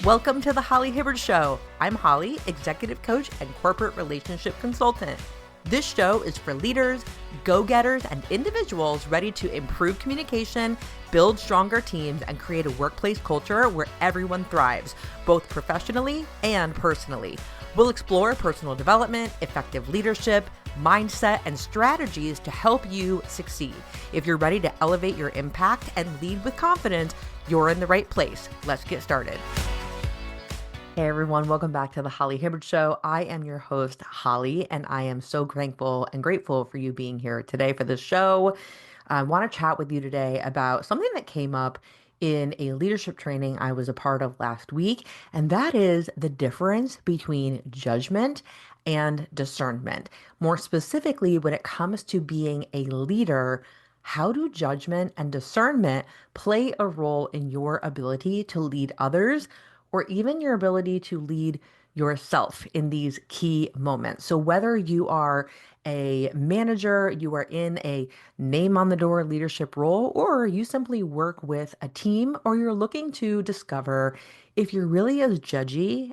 Welcome to the Holly Hibbard Show. I'm Holly, executive coach and corporate relationship consultant. This show is for leaders, go-getters, and individuals ready to improve communication, build stronger teams, and create a workplace culture where everyone thrives, both professionally and personally. We'll explore personal development, effective leadership, mindset, and strategies to help you succeed. If you're ready to elevate your impact and lead with confidence, you're in the right place. Let's get started. Hey everyone, welcome back to the Holly Hibbard Show. I am your host, Holly, and I am so thankful and grateful for you being here today for this show. I want to chat with you today about something that came up in a leadership training I was a part of last week, and that is the difference between judgment and discernment. More specifically, when it comes to being a leader, how do judgment and discernment play a role in your ability to lead others, or even your ability to lead yourself in these key moments? So whether you are a manager, you are in a name on the door leadership role, or you simply work with a team, or you're looking to discover if you're really as judgy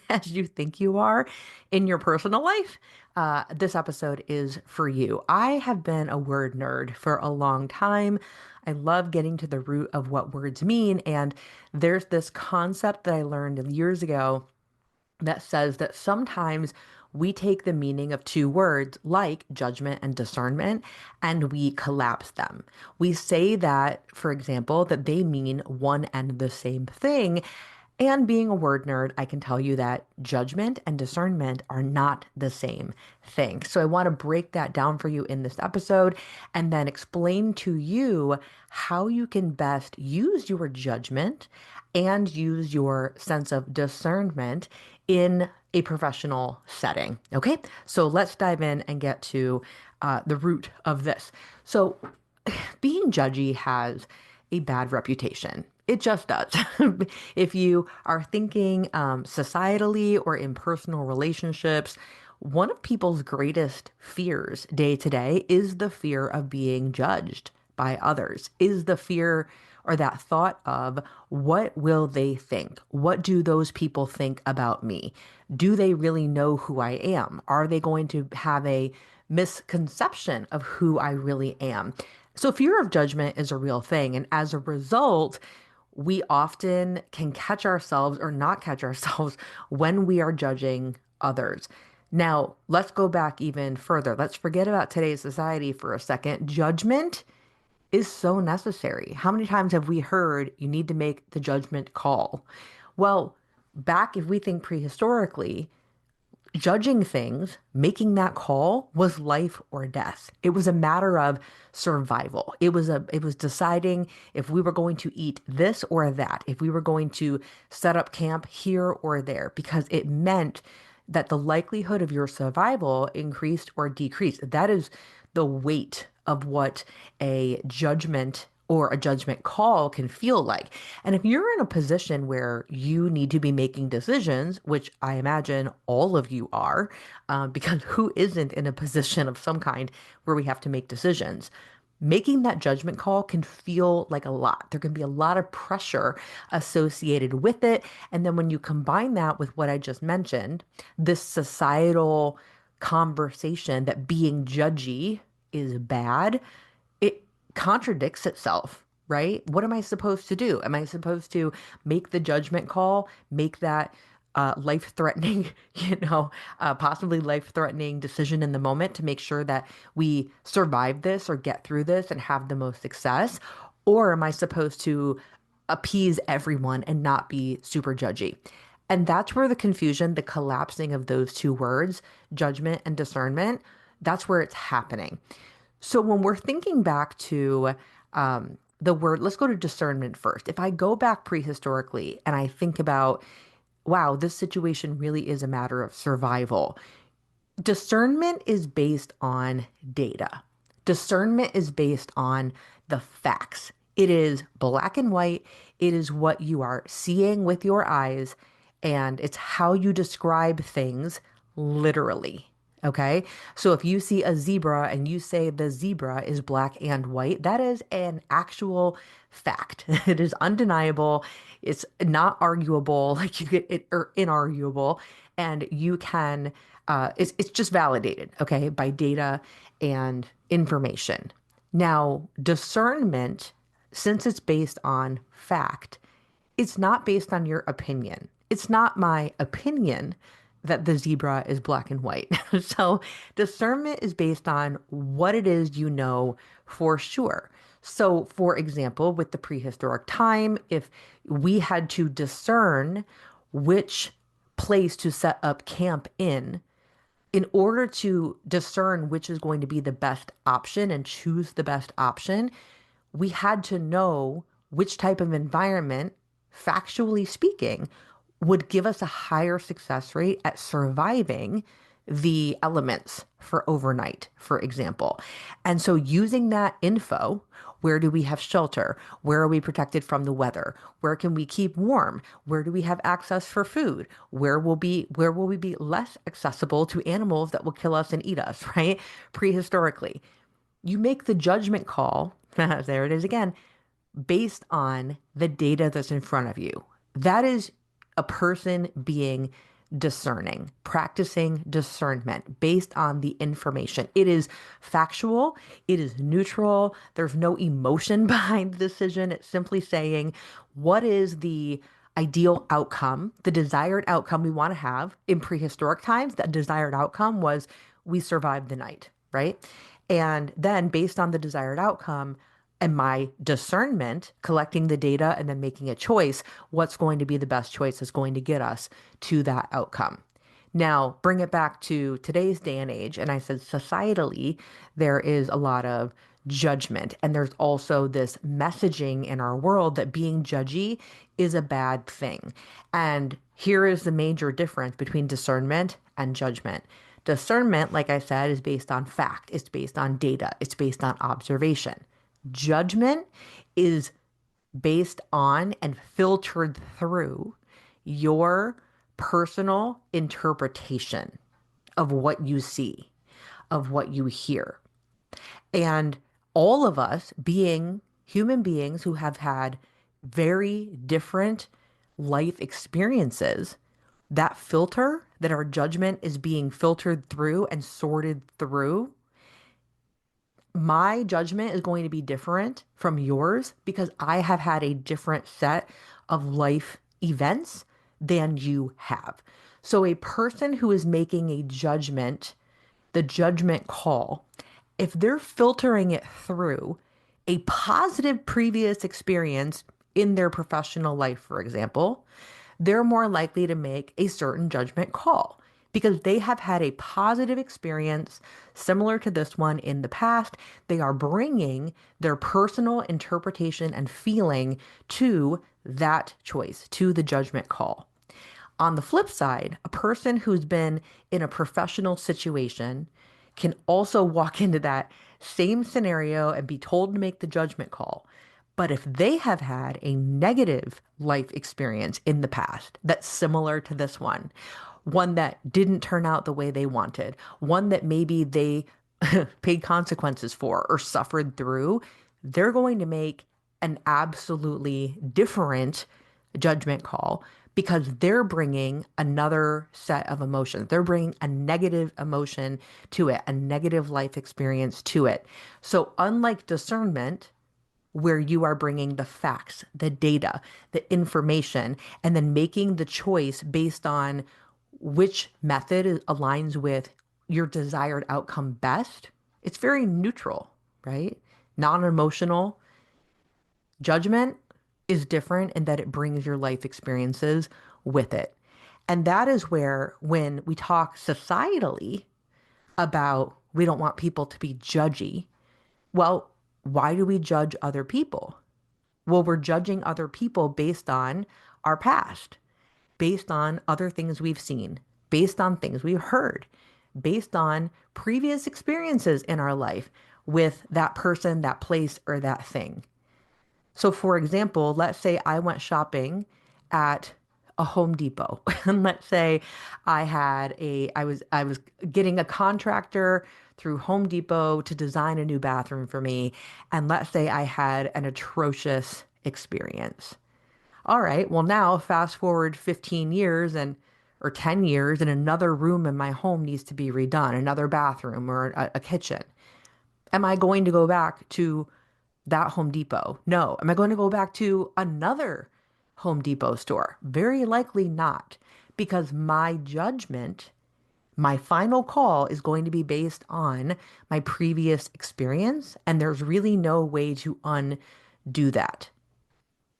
as you think you are in your personal life, this episode is for you. I have been a word nerd for a long time. I love getting to the root of what words mean. And there's this concept that I learned years ago that says that sometimes we take the meaning of two words like judgment and discernment and we collapse them. We say that, for example, that they mean one and the same thing. And being a word nerd, I can tell you that judgment and discernment are not the same thing. So I want to break that down for you in this episode and then explain to you how you can best use your judgment and use your sense of discernment in a professional setting. Okay, so let's dive in and get to the root of this. So being judgy has a bad reputation. It just does. If you are thinking societally or in personal relationships, one of people's greatest fears day to day is the fear of being judged by others, is the fear or that thought of what will they think? What do those people think about me? Do they really know who I am? Are they going to have a misconception of who I really am? So fear of judgment is a real thing. And as a result, we often can catch ourselves or not catch ourselves when we are judging others. Now, let's go back even further. Let's forget about today's society for a second. Judgment is so necessary. How many times have we heard you need to make the judgment call? Well, back if we think prehistorically, judging things, making that call was life or death. It was a matter of survival. It was deciding if we were going to eat this or that, if we were going to set up camp here or there, because it meant that the likelihood of your survival increased or decreased. That is the weight of what a judgment or a judgment call can feel like. And if you're in a position where you need to be making decisions, which I imagine all of you are, because who isn't in a position of some kind where we have to make decisions? Making that judgment call can feel like a lot. There can be a lot of pressure associated with it. And then when you combine that with what I just mentioned, this societal conversation that being judgy is bad, it contradicts itself, right? What am I supposed to do? Am I supposed to make the judgment call, make that life-threatening, possibly life-threatening decision in the moment to make sure that we survive this or get through this and have the most success? Or am I supposed to appease everyone and not be super judgy? And that's where the confusion, the collapsing of those two words, judgment and discernment, that's where it's happening. So when we're thinking back to the word, let's go to discernment first. If I go back prehistorically and I think about, wow, this situation really is a matter of survival. Discernment is based on data. Discernment is based on the facts. It is black and white. It is what you are seeing with your eyes, and it's how you describe things literally. Okay. So if you see a zebra and you say the zebra is black and white, that is an actual fact. It is undeniable. It's not arguable, like you get it or inarguable. And you can, it's just validated, okay, by data and information. Now, discernment, since it's based on fact, it's not based on your opinion. It's not my opinion that the zebra is black and white. So discernment is based on what it is you know for sure. So, for example, with the prehistoric time, if we had to discern which place to set up camp in order to discern which is going to be the best option and choose the best option, we had to know which type of environment, factually speaking, would give us a higher success rate at surviving the elements for overnight, for example. And so using that info, where do we have shelter? Where are we protected from the weather? Where can we keep warm? Where do we have access for food? Where will we be less accessible to animals that will kill us and eat us, right? Prehistorically. You make the judgment call, there it is again, based on the data that's in front of you. That is a person being discerning, practicing discernment based on the information. It is factual, it is neutral, there's no emotion behind the decision. It's simply saying, what is the ideal outcome, the desired outcome we want to have in prehistoric times? That desired outcome was we survived the night, right? And then based on the desired outcome, and my discernment, collecting the data and then making a choice, what's going to be the best choice that's going to get us to that outcome. Now, bring it back to today's day and age. And I said, societally, there is a lot of judgment. And there's also this messaging in our world that being judgy is a bad thing. And here is the major difference between discernment and judgment. Discernment, like I said, is based on fact, it's based on data, it's based on observation. Judgment is based on and filtered through your personal interpretation of what you see, of what you hear. And all of us being human beings who have had very different life experiences, that filter that our judgment is being filtered through and sorted through, my judgment is going to be different from yours because I have had a different set of life events than you have. So a person who is making a judgment, the judgment call, if they're filtering it through a positive previous experience in their professional life, for example, they're more likely to make a certain judgment call because they have had a positive experience similar to this one in the past. They are bringing their personal interpretation and feeling to that choice, to the judgment call. On the flip side, a person who's been in a professional situation can also walk into that same scenario and be told to make the judgment call. But if they have had a negative life experience in the past that's similar to this one that didn't turn out the way they wanted, one that maybe they paid consequences for or suffered through, they're going to make an absolutely different judgment call because they're bringing another set of emotions. They're bringing a negative emotion to it, a negative life experience to it. So unlike discernment, where you are bringing the facts, the data, the information, and then making the choice based on which method aligns with your desired outcome best, it's very neutral, right? Non-emotional. Judgment is different in that it brings your life experiences with it. And that is where, when we talk societally about we don't want people to be judgy, well, why do we judge other people? Well, we're judging other people based on our past, based on other things we've seen, based on things we've heard, based on previous experiences in our life with that person, that place, or that thing. So, for example, let's say I went shopping at a Home Depot. And let's say I was getting a contractor through Home Depot to design a new bathroom for me. And let's say I had an atrocious experience. All right, well now fast forward 15 years and or 10 years and another room in my home needs to be redone, another bathroom or a kitchen. Am I going to go back to that Home Depot? No. Am I going to go back to another Home Depot store? Very likely not, because my judgment, my final call is going to be based on my previous experience, and there's really no way to undo that.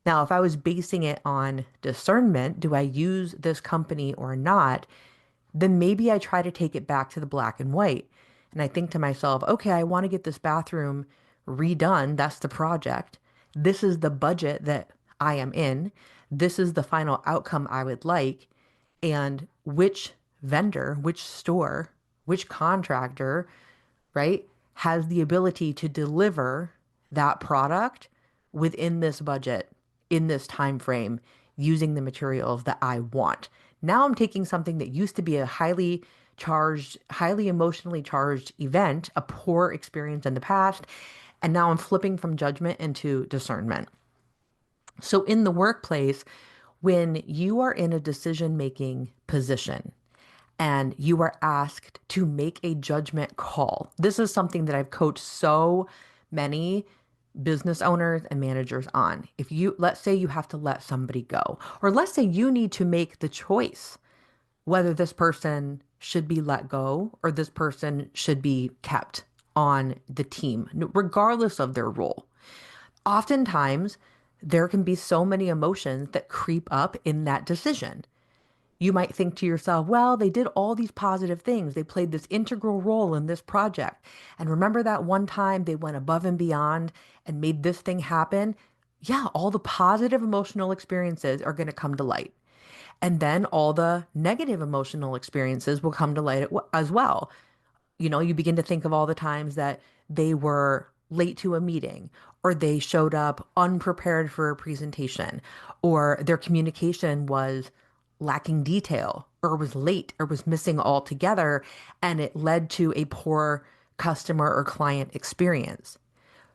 Now, if I was basing it on discernment, do I use this company or not? Then maybe I try to take it back to the black and white. And I think to myself, okay, I want to get this bathroom redone. That's the project. This is the budget that I am in. This is the final outcome I would like. And which vendor, which store, which contractor, right, has the ability to deliver that product within this budget, in this time frame, using the materials that I want. Now I'm taking something that used to be a highly charged, highly emotionally charged event, a poor experience in the past, and now I'm flipping from judgment into discernment. So in the workplace, when you are in a decision-making position and you are asked to make a judgment call, this is something that I've coached so many business owners and managers on. If you, let's say you have to let somebody go, or let's say you need to make the choice whether this person should be let go or this person should be kept on the team, regardless of their role. Oftentimes, there can be so many emotions that creep up in that decision. You might think to yourself, well, they did all these positive things. They played this integral role in this project. And remember that one time they went above and beyond and made this thing happen? Yeah, all the positive emotional experiences are going to come to light. And then all the negative emotional experiences will come to light as well. You know, you begin to think of all the times that they were late to a meeting, or they showed up unprepared for a presentation, or their communication was lacking detail, or was late, or was missing altogether, and it led to a poor customer or client experience.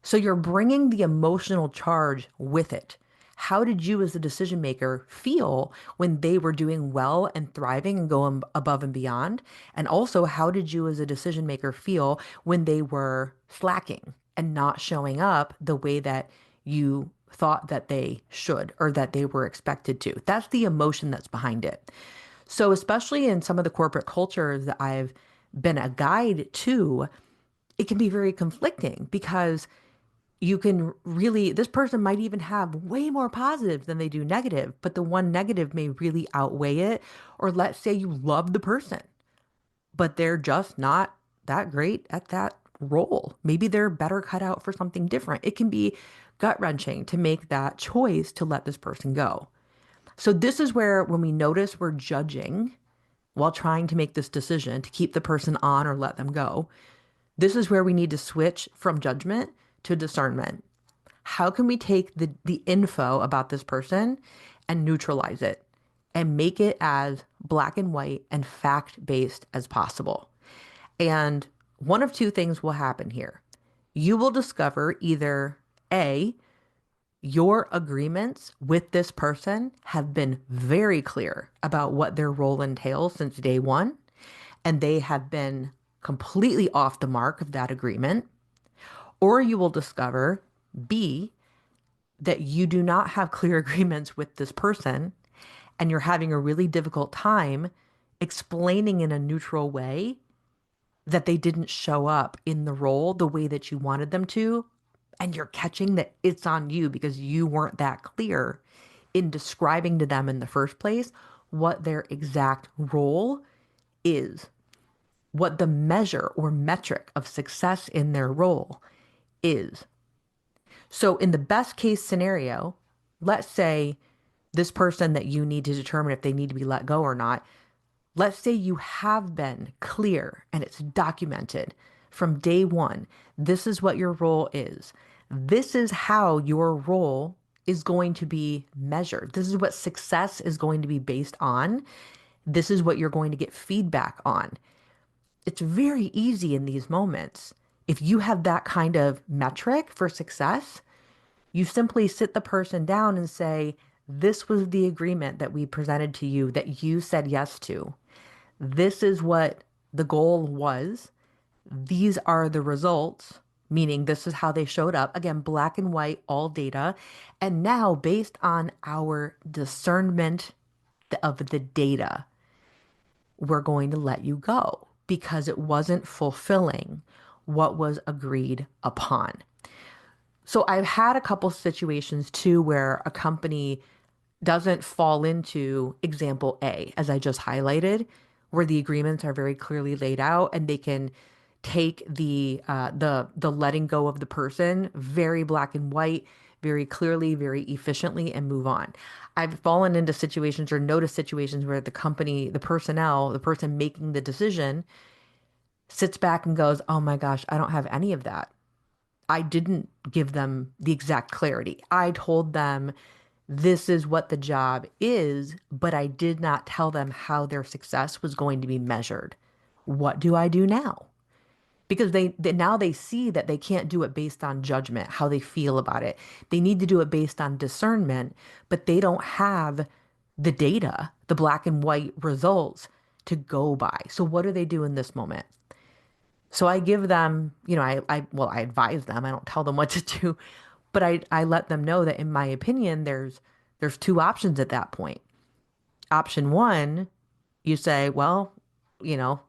So you're bringing the emotional charge with it. How did you as a decision maker feel when they were doing well and thriving and going above and beyond? And also, how did you as a decision maker feel when they were slacking and not showing up the way that you thought that they should or that they were expected to? That's the emotion that's behind it. So especially in some of the corporate cultures that I've been a guide to, it can be very conflicting because you can really, this person might even have way more positives than they do negative, but the one negative may really outweigh it. Or let's say you love the person, but they're just not that great at that role. Maybe they're better cut out for something different. It can be gut wrenching to make that choice to let this person go. So this is where, when we notice we're judging while trying to make this decision to keep the person on or let them go, this is where we need to switch from judgment to discernment. How can we take the info about this person and neutralize it and make it as black and white and fact-based as possible? And one of two things will happen here. You will discover either A, your agreements with this person have been very clear about what their role entails since day one, and they have been completely off the mark of that agreement. Or you will discover, B, that you do not have clear agreements with this person and you're having a really difficult time explaining in a neutral way that they didn't show up in the role the way that you wanted them to. And you're catching that it's on you because you weren't that clear in describing to them in the first place what their exact role is, what the measure or metric of success in their role is. So in the best case scenario, let's say this person that you need to determine if they need to be let go or not, let's say you have been clear and it's documented from day one. This is what your role is. This is how your role is going to be measured. This is what success is going to be based on. This is what you're going to get feedback on. It's very easy in these moments. If you have that kind of metric for success, you simply sit the person down and say, this was the agreement that we presented to you that you said yes to. This is what the goal was. These are the results, meaning this is how they showed up. Again, black and white, all data. And now, based on our discernment of the data, we're going to let you go because it wasn't fulfilling what was agreed upon. So I've had a couple situations too where a company doesn't fall into example A, as I just highlighted, where the agreements are very clearly laid out and they can take the letting go of the person very black and white, very clearly, very efficiently, and move on. I've fallen into situations or noticed situations where the company, the personnel, the person making the decision sits back and goes, oh my gosh, I don't have any of that. I didn't give them the exact clarity. I told them this is what the job is, but I did not tell them how their success was going to be measured. What do I do now? Because they now they see that they can't do it based on judgment, how they feel about it. They need to do it based on discernment, but they don't have the data, the black and white results to go by. So what do they do in this moment? So I give them, I advise them. I don't tell them what to do, but I let them know that in my opinion, there's two options at that point. Option one, you say, well, you know,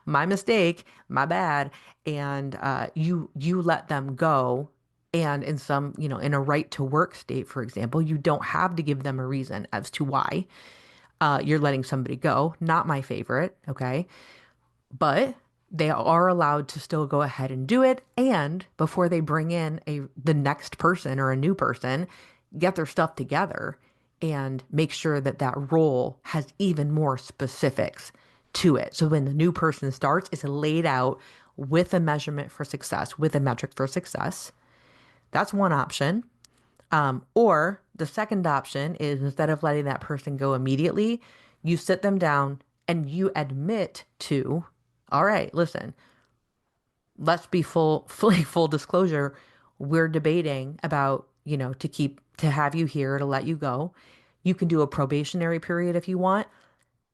my mistake, my bad, and you let them go. And in some, in a right to work state, for example, you don't have to give them a reason as to why you're letting somebody go. Not my favorite, okay? But they are allowed to still go ahead and do it. And before they bring in the next person or a new person, get their stuff together and make sure that that role has even more specifics to it. So when the new person starts, it's laid out with a measurement for success, with a metric for success. That's one option. Or the second option is instead of letting that person go immediately, you sit them down and you admit to, all right, listen, let's be fully full disclosure. We're debating about, to have you here, to let you go. You can do a probationary period if you want,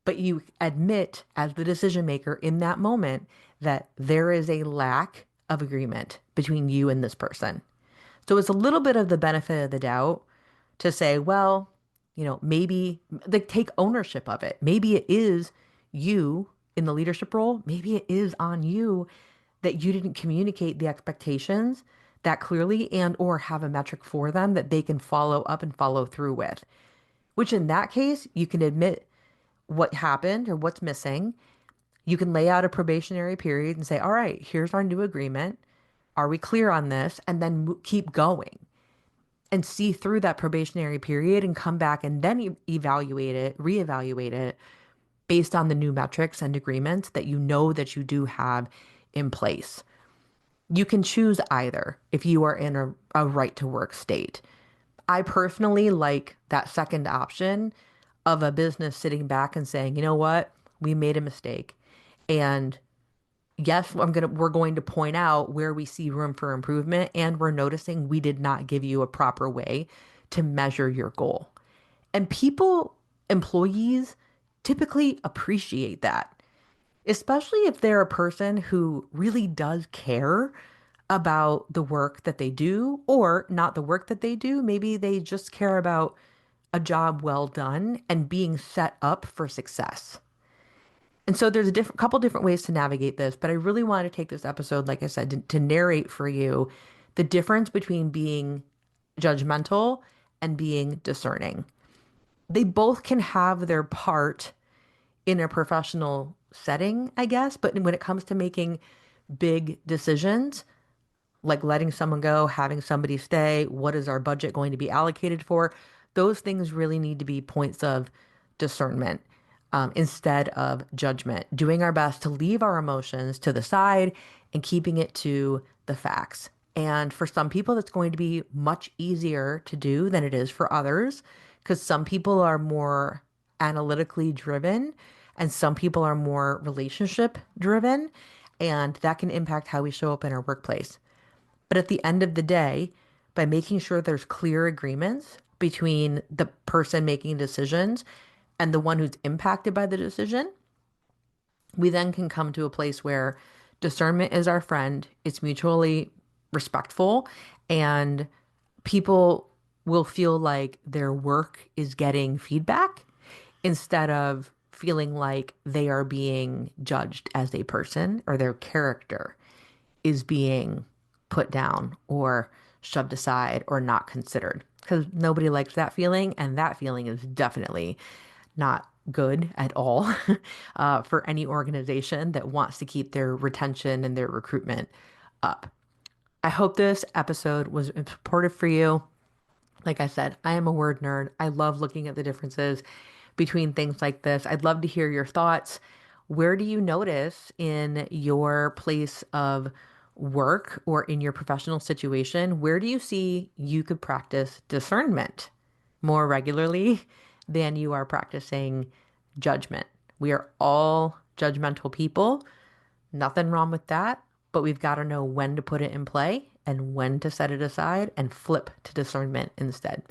but you admit as the decision maker in that moment that there is a lack of agreement between you and this person. So it's a little bit of the benefit of the doubt to say, well, maybe like take ownership of it. Maybe it is you in the leadership role. Maybe it is on you that you didn't communicate the expectations that clearly and or have a metric for them that they can follow up and follow through with, which in that case, you can admit what happened or what's missing. You can lay out a probationary period and say, all right, here's our new agreement. Are we clear on this? And then keep going and see through that probationary period and come back and then reevaluate it based on the new metrics and agreements that that you do have in place. You can choose either if you are in a right to work state. I personally like that second option of a business sitting back and saying, you know what, we made a mistake. And yes, we're going to point out where we see room for improvement, and we're noticing we did not give you a proper way to measure your goal. And employees typically appreciate that, especially if they're a person who really does care about the work that they do, or not the work that they do. Maybe they just care about a job well done and being set up for success. And so there's a couple different ways to navigate this, but I really want to take this episode, like I said, to narrate for you the difference between being judgmental and being discerning. They both can have their part in a professional setting, I guess, but when it comes to making big decisions, like letting someone go, having somebody stay, what is our budget going to be allocated for? Those things really need to be points of discernment. Instead of judgment, doing our best to leave our emotions to the side and keeping it to the facts And for some people, that's going to be much easier to do than it is for others, because some people are more analytically driven and some people are more relationship driven. And that can impact how we show up in our workplace. But at the end of the day, by making sure there's clear agreements between the person making decisions and the one who's impacted by the decision, we then can come to a place where discernment is our friend, it's mutually respectful, and people will feel like their work is getting feedback instead of feeling like they are being judged as a person or their character is being put down or shoved aside or not considered, because nobody likes that feeling, and that feeling is definitely not good at all for any organization that wants to keep their retention and their recruitment up. I hope this episode was supportive for you. Like I said, I am a word nerd. I love looking at the differences between things like this. I'd love to hear your thoughts. Where do you notice in your place of work or in your professional situation, where do you see you could practice discernment more regularly than you are practicing judgment? We are all judgmental people. Nothing wrong with that, but we've got to know when to put it in play and when to set it aside and flip to discernment instead.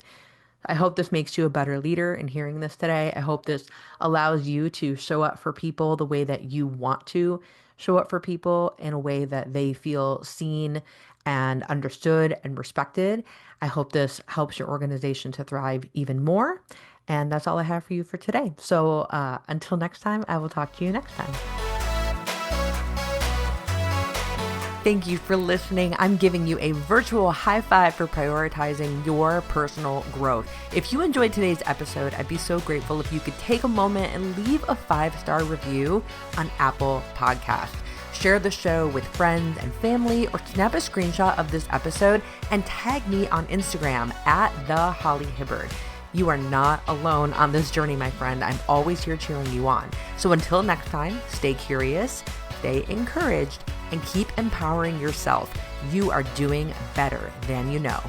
I hope this makes you a better leader in hearing this today. I hope this allows you to show up for people the way that you want to show up for people, in a way that they feel seen and understood and respected. I hope this helps your organization to thrive even more. And that's all I have for you for today. So until next time, I will talk to you next time. Thank you for listening. I'm giving you a virtual high five for prioritizing your personal growth. If you enjoyed today's episode, I'd be so grateful if you could take a moment and leave a 5-star review on Apple Podcasts. Share the show with friends and family, or snap a screenshot of this episode and tag me on Instagram at @HollyHibbard. You are not alone on this journey, my friend. I'm always here cheering you on. So until next time, stay curious, stay encouraged, and keep empowering yourself. You are doing better than you know.